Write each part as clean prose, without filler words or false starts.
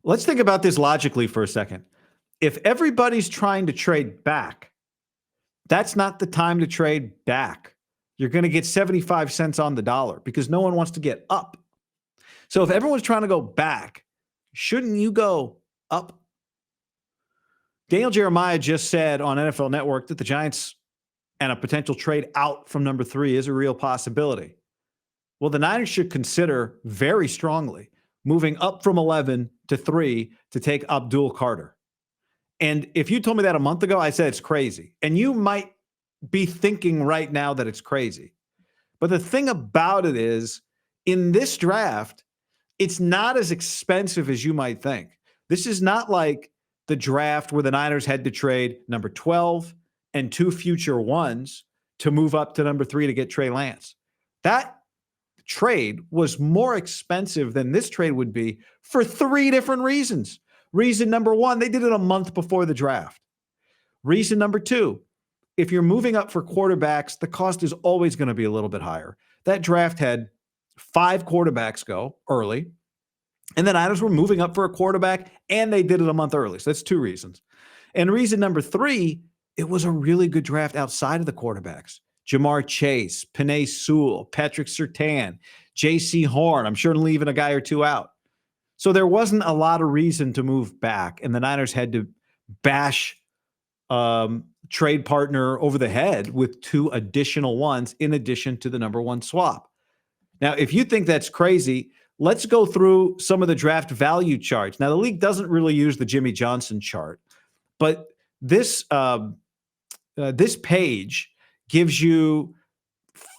Let's think about this logically for a second. If everybody's trying to trade back, that's not the time to trade back. You're going to get 75 cents on the dollar because no one wants to get up. So if everyone's trying to go back, shouldn't you go up? Daniel Jeremiah just said on NFL Network that the Giants and a potential trade out from number 3 is a real possibility. Well, the Niners should consider very strongly moving up from 11 to 3 to take Abdul Carter. And if you told me that a month ago, I said it's crazy. And you might be thinking right now that it's crazy. But the thing about it is, in this draft, it's not as expensive as you might think. This is not like the draft where the Niners had to trade number 12 and 2 future ones to move up to number 3 to get Trey Lance. That trade was more expensive than this trade would be for 3 different reasons. Reason number 1, they did it a month before the draft. Reason number 2, if you're moving up for quarterbacks, the cost is always going to be a little bit higher. That draft had 5 quarterbacks go early, and the Niners were moving up for a quarterback, and they did it a month early. So that's 2 reasons. And reason number 3, it was a really good draft outside of the quarterbacks. Jamar Chase, Penei Sewell, Patrick Surtain, J.C. Horn. I'm sure leaving a guy or 2 out. So there wasn't a lot of reason to move back, and the Niners had to bash trade partner over the head with 2 additional ones in addition to the number 1 swap. Now, if you think that's crazy, let's go through some of the draft value charts. Now, the league doesn't really use the Jimmy Johnson chart, but this page gives you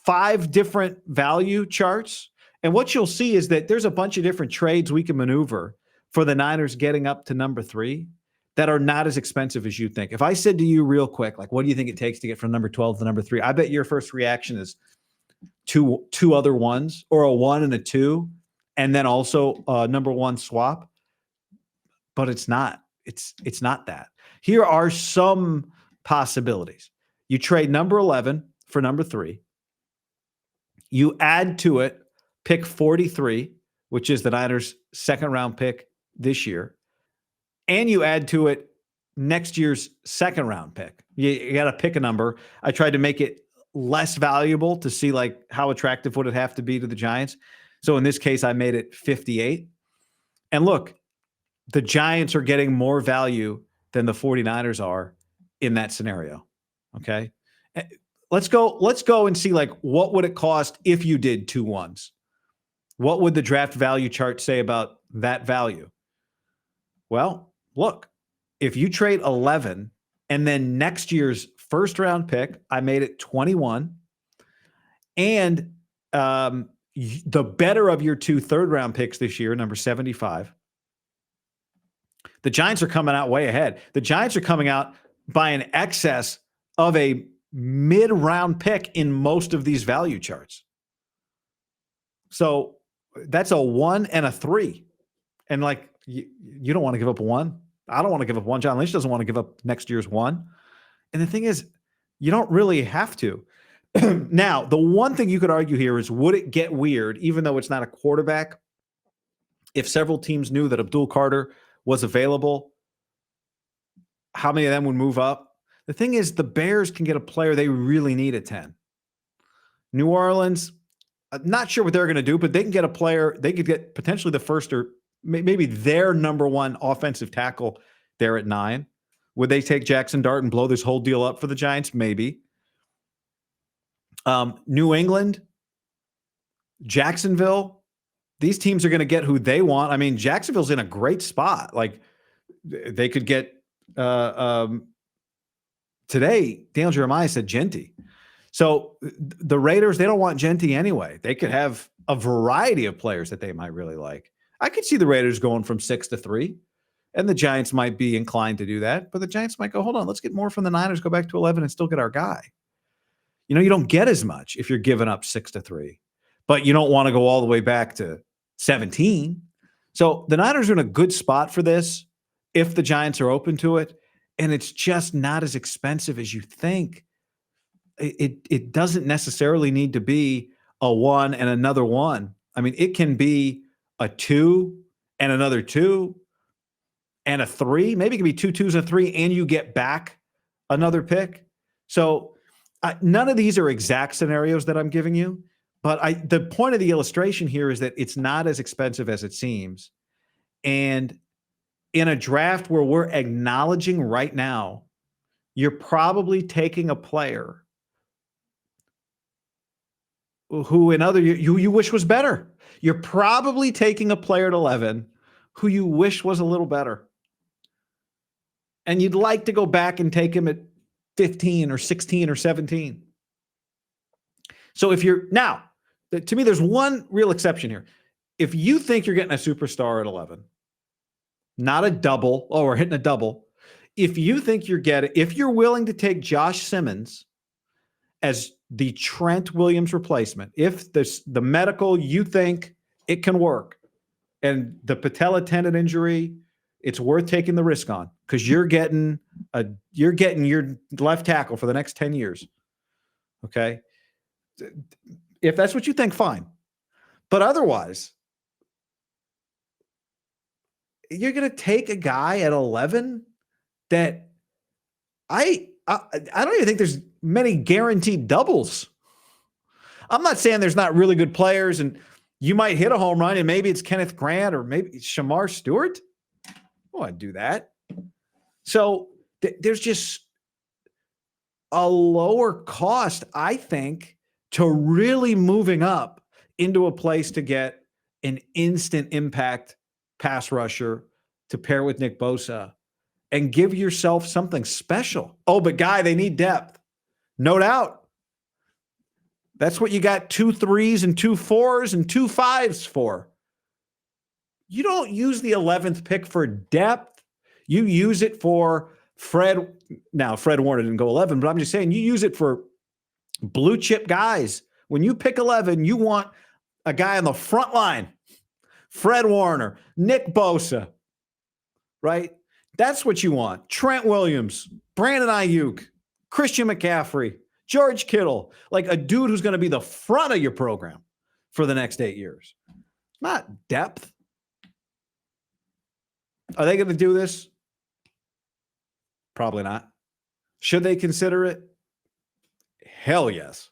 5 different value charts. And what you'll see is that there's a bunch of different trades we can maneuver for the Niners getting up to number 3 that are not as expensive as you think. If I said to you real quick, like, what do you think it takes to get from number 12 to number 3? I bet your first reaction is two other ones, or a 1 and a 2, and then also a number 1 swap. But it's not. It's not that. Here are some possibilities. You trade number 11 for number 3. You add to it pick 43, which is the Niners' second-round pick this year, and you add to it next year's second-round pick. You got to pick a number. I tried to make it less valuable to see like how attractive would it have to be to the Giants. So in this case, I made it 58. And look, the Giants are getting more value than the 49ers are in that scenario. Okay. Let's go and see, like, what would it cost if you did 2 ones? What would the draft value chart say about that value? Well, look, if you trade 11 and then next year's first round pick, I made it 21, and the better of your 2 third-round picks this year, number 75, the Giants are coming out way ahead. The Giants are coming out by an excess of a mid-round pick in most of these value charts. So that's a 1 and a 3. And like, you don't want to give up a 1. I don't want to give up 1. John Lynch doesn't want to give up next year's 1. And the thing is, you don't really have to. Now, the one thing you could argue here is, would it get weird, even though it's not a quarterback, if several teams knew that Abdul Carter was available? How many of them would move up? The thing is, the Bears can get a player they really need at 10. New Orleans, I'm not sure what they're going to do, but they can get a player. They could get potentially the first or maybe their number 1 offensive tackle there at 9. Would they take Jackson Dart and blow this whole deal up for the Giants? Maybe. New England, Jacksonville, these teams are going to get who they want. I mean, Jacksonville's in a great spot. Like, they could get today, Daniel Jeremiah said Genty. So the Raiders, they don't want Genty anyway. They could have a variety of players that they might really like. I could see the Raiders going from 6 to 3, and the Giants might be inclined to do that. But the Giants might go, hold on, let's get more from the Niners, go back to 11, and still get our guy. You know, you don't get as much if you're giving up 6 to 3, but you don't want to go all the way back to 17. So the Niners are in a good spot for this if the Giants are open to it, and it's just not as expensive as you think. It doesn't necessarily need to be a 1 and another 1. I mean, it can be a 2 and another 2, and a 3. Maybe it can be 2 2s and a 3, and you get back another pick. So none of these are exact scenarios that I'm giving you, but the point of the illustration here is that it's not as expensive as it seems. And in a draft where we're acknowledging right now, you're probably taking a player who you wish was better. You're probably taking a player at 11 who you wish was a little better. And you'd like to go back and take him at 15 or 16 or 17. So to me, there's one real exception here. If you think you're getting a superstar at 11, not a double, we're hitting a double. If you're willing to take Josh Simmons as the Trent Williams replacement, if the medical, you think it can work, and the patella tendon injury, it's worth taking the risk on because you're getting your left tackle for the next 10 years. Okay. If that's what you think, fine. But otherwise, you're going to take a guy at 11 that I don't even think there's many guaranteed doubles. I'm not saying there's not really good players and you might hit a home run and maybe it's Kenneth Grant or maybe it's Shamar Stewart. I want to do that. So there's just a lower cost, I think, to really moving up into a place to get an instant impact pass rusher to pair with Nick Bosa and give yourself something special. Oh, but Guy, they need depth. No doubt. That's what you got 2 3s and 2 4s and 2 5s for. You don't use the 11th pick for depth. You use it for Fred. Now, Fred Warner didn't go 11, but I'm just saying you use it for blue chip guys. When you pick 11, you want a guy on the front line. Fred Warner, Nick Bosa, right? That's what you want. Trent Williams, Brandon Ayuk, Christian McCaffrey, George Kittle, like a dude who's going to be the front of your program for the next 8 years. Not depth. Are they going to do this? Probably not. Should they consider it? Hell yes.